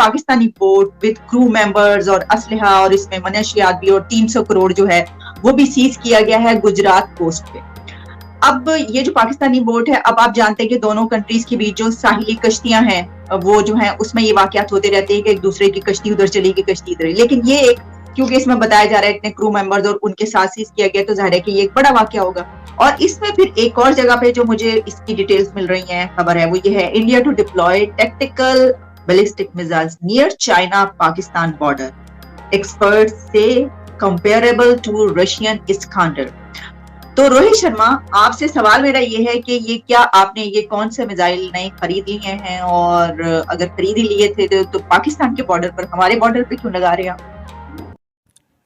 Pakistani boat with crew members और असलहा और इसमें मनशियात भी और 300 करोड़ जो है वो भी सीज किया गया है गुजरात कोस्ट पे। अब ये जो पाकिस्तानी बोट है, अब आप जानते हैं कि दोनों कंट्रीज के बीच जो साहिली कश्तियां हैं वो जो है उसमें ये वाकयात होते रहते हैं कि एक दूसरे की कश्ती उधर चली गई, कश्ती इधर। लेकिन ये एक, क्योंकि इसमें बताया जा रहा है इतने क्रू मेंबर्स और उनके साथ सीज किया गया, तो जाहिर है कि ये एक बड़ा वाकया होगा। और इसमें फिर एक और जगह पे जो मुझे इसकी डिटेल्स मिल रही हैं, खबर है, वो ये है, India to deploy tactical ballistic missiles near China Pakistan border, experts से कंपेरेबल टू रशियन इस्कांडर। तो रोहित शर्मा, आपसे सवाल मेरा ये है कि ये क्या आपने ये कौन से मिसाइल नए खरीद लिए हैं, और अगर खरीद ही लिए थे तो पाकिस्तान के बॉर्डर पर, हमारे बॉर्डर पे क्यों लगा रहे हैं आप?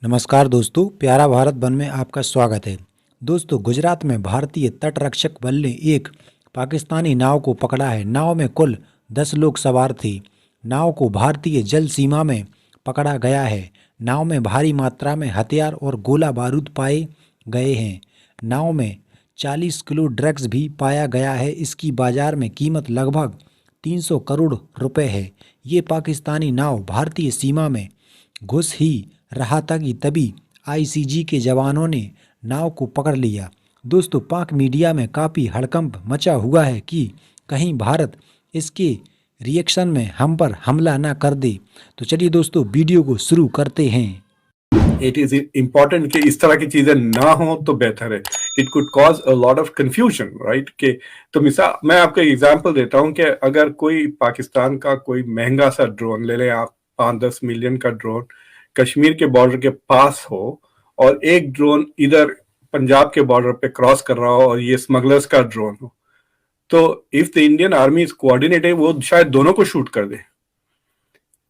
नमस्कार दोस्तों, प्यारा भारत वन में आपका स्वागत है। दोस्तों, गुजरात में भारतीय तटरक्षक बल ने एक पाकिस्तानी नाव को पकड़ा है। नाव में कुल 10 लोग सवार थे। नाव को भारतीय जल सीमा में पकड़ा गया है। नाव में भारी मात्रा में हथियार और गोला बारूद पाए गए हैं। नाव में 40 किलो ड्रग्स भी पाया गया है। इसकी बाजार में कीमत लगभग 300 करोड़ रुपए है। ये पाकिस्तानी नाव भारतीय सीमा में घुस ही रहा था कि तभी आईसीजी के जवानों ने नाव को पकड़ लिया। दोस्तों, पाक मीडिया में काफ़ी हड़कंप मचा हुआ है कि कहीं भारत इसके रिएक्शन में हम पर हमला ना कर दे। तो चलिए दोस्तों, वीडियो को शुरू करते हैं। इट इज इम्पॉर्टेंट कि इस तरह की चीजें ना हो तो बेहतर है। It could cause a lot of confusion, right? के तो मिसाल मैं आपको एग्जांपल देता हूं कि अगर कोई पाकिस्तान का कोई महंगा सा ड्रोन ले लें आप, 5-10 मिलियन का ड्रोन कश्मीर के बॉर्डर के पास हो, और एक ड्रोन इधर पंजाब के बॉर्डर पे क्रॉस कर रहा हो और ये स्मगलर्स का ड्रोन हो, तो if the Indian army is coordinated, वो शायद दोनों को शूट कर दे।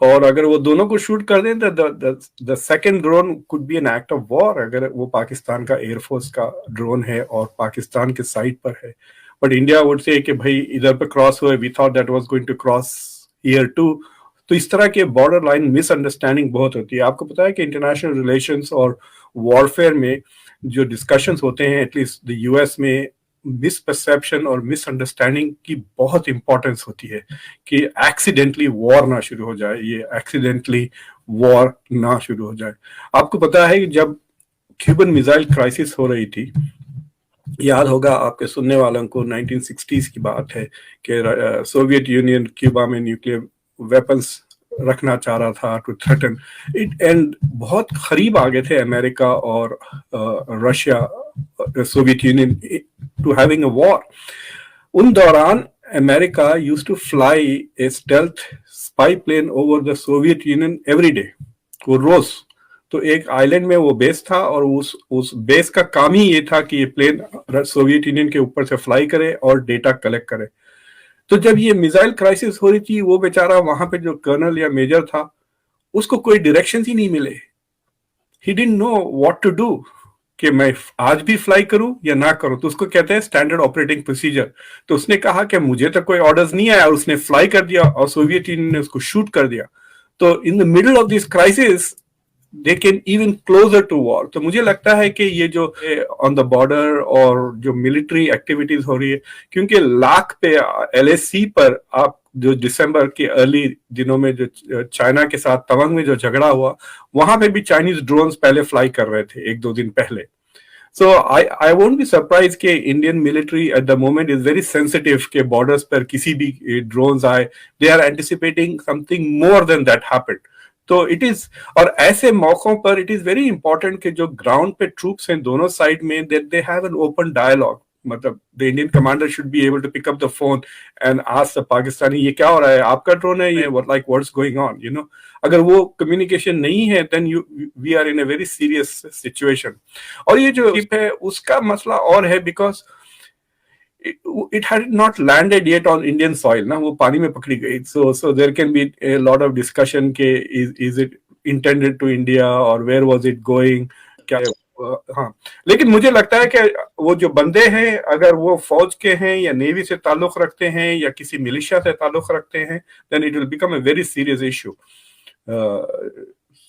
और अगर वो दोनों को शूट कर दें तो the second drone could be an act of war, अगर वो पाकिस्तान का एयरफोर्स का ड्रोन है और पाकिस्तान के साइड पर है। बट इंडिया वुड से कि भाई इधर पे क्रॉस हुए, we thought that was going to cross here too. तो इस तरह के बॉर्डर लाइन मिसअंडरस्टैंडिंग बहुत होती है। आपको पता है कि इंटरनेशनल रिलेशंस और वॉरफेयर में जो डिस्कशंस होते हैं, एटलीस्ट द यूएस में, मिसपरसेप्शन और मिसअंडरस्टैंडिंग की बहुत इंपॉर्टेंस होती है कि एक्सीडेंटली वॉर ना शुरू हो जाए, ये एक्सीडेंटली वॉर ना शुरू हो जाए। आपको पता है कि जब क्यूबन मिसाइल क्राइसिस हो रही थी, याद होगा आपके सुनने वालों को, 1960s की बात है कि सोवियत यूनियन क्यूबा में न्यूक्लियर वेपन्स रखना चाह रहा था टू थ्रेटन इट, एंड बहुत करीब आ गए थे अमेरिका और Russia, Soviet Union, to having a war. उन दौरान America used to fly a stealth spy plane over the Soviet Union every day, वो रोज। तो एक आइलैंड में वो बेस था और उस बेस का काम ही ये था कि ये प्लेन सोवियत यूनियन के ऊपर से फ्लाई करे और डेटा कलेक्ट करे। तो जब ये मिसाइल क्राइसिस हो रही थी, वो बेचारा वहां पे जो कर्नल या मेजर था, उसको कोई डायरेक्शन ही नहीं मिले। He didn't know what to do, कि मैं आज भी फ्लाई करूं या ना करूं। तो उसको कहते हैं स्टैंडर्ड ऑपरेटिंग प्रोसीजर। तो उसने कहा कि मुझे तो कोई ऑर्डर्स नहीं आया, उसने फ्लाई कर दिया और सोवियत यूनियन ने उसको शूट कर दिया। तो in the middle of this crisis they can even closer to war. तो मुझे लगता है कि ये जो ऑन द बॉर्डर और जो मिलिट्री एक्टिविटीज हो रही है, क्योंकि लाख पे एलएसी पर आप जो दिसंबर के अर्ली दिनों में जो चाइना के साथ तवांग में जो झगड़ा हुआ, वहां पे भी चाइनीज ड्रोन्स पहले फ्लाई कर रहे थे 1-2 दिन पहले। So I won't be surprised कि Indian military at the moment is very sensitive के borders पर किसी भी drones आए, they are anticipating something more than that happened. तो it is, और ऐसे मौकों पर it is very important कि जो ground पे troops हैं दोनों साइड में, that they have an open dialogue. मतलब the Indian commander should be able to pick up the phone and ask the Pakistani, ये क्या हो रहा है, आपका ड्रोन है ये, what's going on, you know. अगर वो कम्युनिकेशन नहीं है, then we are in a very serious situation. और ये जो शिप है उसका मसला और है, because it had not landed yet on Indian soil, ना, वो पानी में पकड़ी गई। So there can be a lot of discussion के is it intended to India or where was it going, क्या हाँ। लेकिन मुझे लगता है कि वो जो बंदे हैं, अगर वो फौज के हैं या नेवी से ताल्लुक रखते हैं या किसी मिलिशिया से ताल्लुक रखते हैं, then it will become a very serious issue.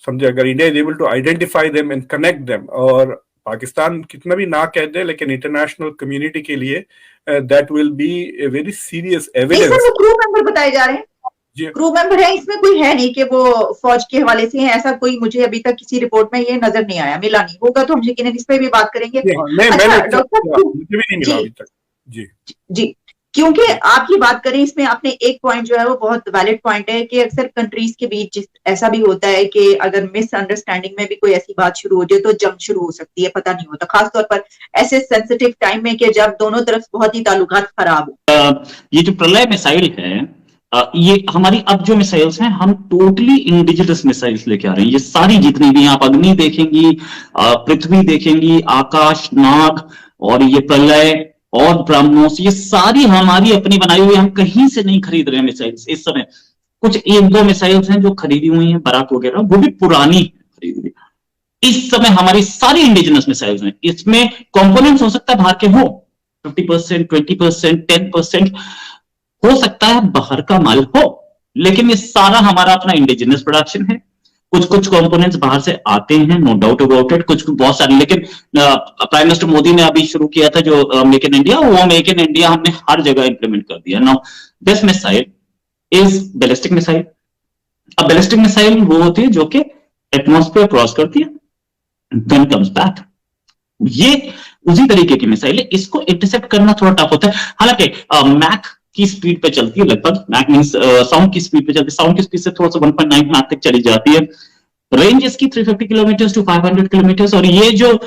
समझे, अगर India is able to identify them and connect them, और पाकिस्तान कितना भी ना कह दे, लेकिन इंटरनेशनल कम्युनिटी के लिए that will be a very serious evidence. Crew member बताए जा रहे हैं। जी क्रू मेंबर है, इसमें कोई है नहीं कि वो फौज के हवाले से है, ऐसा कोई मुझे अभी तक किसी रिपोर्ट में ये नजर नहीं आया, मिला नहीं होगा, तो हम यकीनन इस पे भी बात करेंगे। हाँ, नहीं अच्छा मैंने चेक डॉक्टर किया, मुझे भी नहीं मिला जी अभी तक। जी जी, क्योंकि आप ये बात करें, इसमें आपने एक पॉइंट जो है वो बहुत वैलिड पॉइंट है कि अक्सर कंट्रीज के बीच ऐसा भी होता है कि अगर मिसअंडरस्टैंडिंग में भी कोई ऐसी बात शुरू हो जाए तो जंग शुरू हो सकती है, पता नहीं होता, खासतौर पर ऐसे सेंसिटिव टाइम में कि जब दोनों तरफ बहुत ही ताल्लुकात खराब हो। ये जो प्रलय मिसाइल है, ये हमारी अब जो मिसाइल्स हैं, हम टोटली इंडिजिनस मिसाइल्स लेके आ रहे हैं। ये सारी जितनी भी आप अग्नि देखेंगी, पृथ्वी देखेंगी, आकाश, नाग, और ये प्रलय और ब्रह्मोस, ये सारी हमारी अपनी बनाई हुई, हम कहीं से नहीं खरीद रहे हैं मिसाइल्स इस समय। कुछ एक दो मिसाइल्स हैं जो खरीदी हुई हैं, बराक वगैरह, वो भी पुरानी खरीदी हुई। इस समय हमारी सारी इंडिजिनस मिसाइल्स हैं। इसमें कंपोनेंट्स हो सकता है बाहर के हो, 50%, 20%, 10% हो सकता है बाहर का माल हो, लेकिन ये सारा हमारा अपना इंडिजिनस प्रोडक्शन है। कुछ कुछ कंपोनेंट्स बाहर से आते हैं, नो डाउट अबाउट इट, कुछ बहुत सारे। लेकिन प्राइम मिनिस्टर मोदी ने अभी शुरू किया था जो मेक इन इंडिया, वो मेक इन इंडिया हमने हर जगह इंप्लीमेंट कर दिया। Now this missile is ballistic missile. अब बैलिस्टिक मिसाइल वो होती है जो कि एटमॉस्फेयर क्रॉस करती है, देन कम्स बैक। ये उसी तरीके की मिसाइल है, इसको इंटरसेप्ट करना थोड़ा टफ होता है। हालांकि मैक की स्पीड पे चलती है, लगभग मैक मींस साउंड की स्पीड पे चलती है, साउंड की स्पीड से थोड़ा सा 1.9 मैक तक चली जाती है। रेंज इसकी 350 किलोमीटर टू 500 किलोमीटर। और ये जो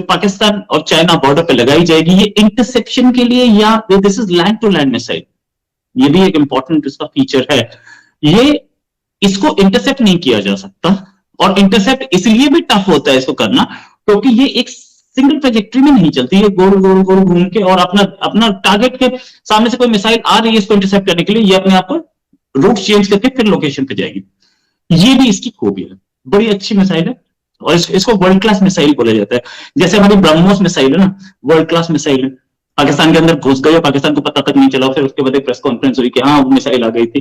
पाकिस्तान और चाइना बॉर्डर पे लगाई जाएगी, ये इंटरसेप्शन के लिए, या this is land to land missile, ये भी एक इंपॉर्टेंट इसका फीचर है। ये इसको इंटरसेप्ट नहीं किया जा सकता, और इंटरसेप्ट इसलिए भी टफ होता है इसको करना क्योंकि ये एक सिंगल ट्रेजेक्टरी में नहीं चलती है, गोल गोल गोल घूम के, और अपना टारगेट के सामने से कोई मिसाइल आ रही है इसको इंटरसेप्ट करने के लिए, ये अपने आप को रूट चेंज करके फिर लोकेशन पे जाएगी। ये भी इसकी खूबी है, बड़ी अच्छी मिसाइल है, और इसको वर्ल्ड क्लास मिसाइल बोला जाता है। जैसे हमारी ब्रह्मोस मिसाइल है ना, वर्ल्ड क्लास मिसाइल है, पाकिस्तान के अंदर घुस गई, पाकिस्तान को पता तक नहीं चला, फिर उसके बाद एक प्रेस कॉन्फ्रेंस हुई कि हाँ वो मिसाइल आ गई थी।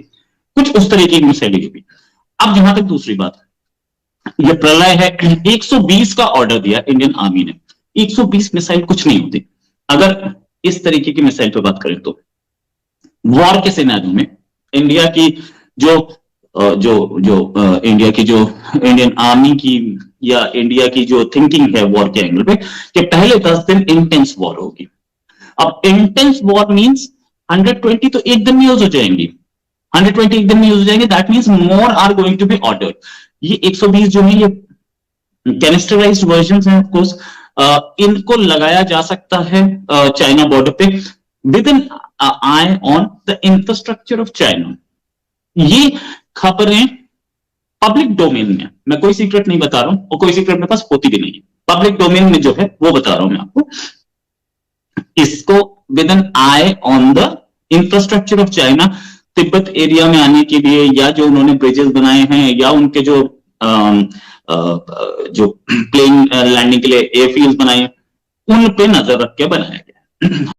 कुछ उस तरीके की मिसाइल भी। अब जहां तक दूसरी बात, ये प्रलय है, 120 का ऑर्डर दिया इंडियन आर्मी ने। 120 मिसाइल कुछ नहीं होती। अगर इस तरीके की मिसाइल पर बात करें तो वॉर के सिनेरियो में इंडिया की इंडिया की जो इंडियन आर्मी की या इंडिया की जो थिंकिंग है वॉर के एंगल पे, कि पहले 10 दिन इंटेंस वॉर होगी। अब इंटेंस वॉर मींस 120 तो एक दिन में यूज हो जाएंगी, 120 एक दिन में यूज हो जाएंगे, that means more are going to be ordered. ये 120 जो है ये कैनिस्टराइज्ड वर्जन्स हैं, ऑफ कोर्स। इनको लगाया जा सकता है चाइना बॉर्डर पे, with an eye on the infrastructure of China. ये खबरें पब्लिक डोमेन में, मैं कोई सीक्रेट नहीं बता रहा हूं, और कोई सीक्रेट मेरे पास होती भी नहीं है, पब्लिक डोमेन में जो है वो बता रहा हूं मैं आपको। इसको with an eye on the infrastructure of China, Tibet area में आने के लिए, या जो उन्होंने ब्रिजेस बनाए हैं, या उनके जो प्लेन लैंडिंग के लिए एयरफील्ड बनाए, उन पे नजर रख के बनाया गया।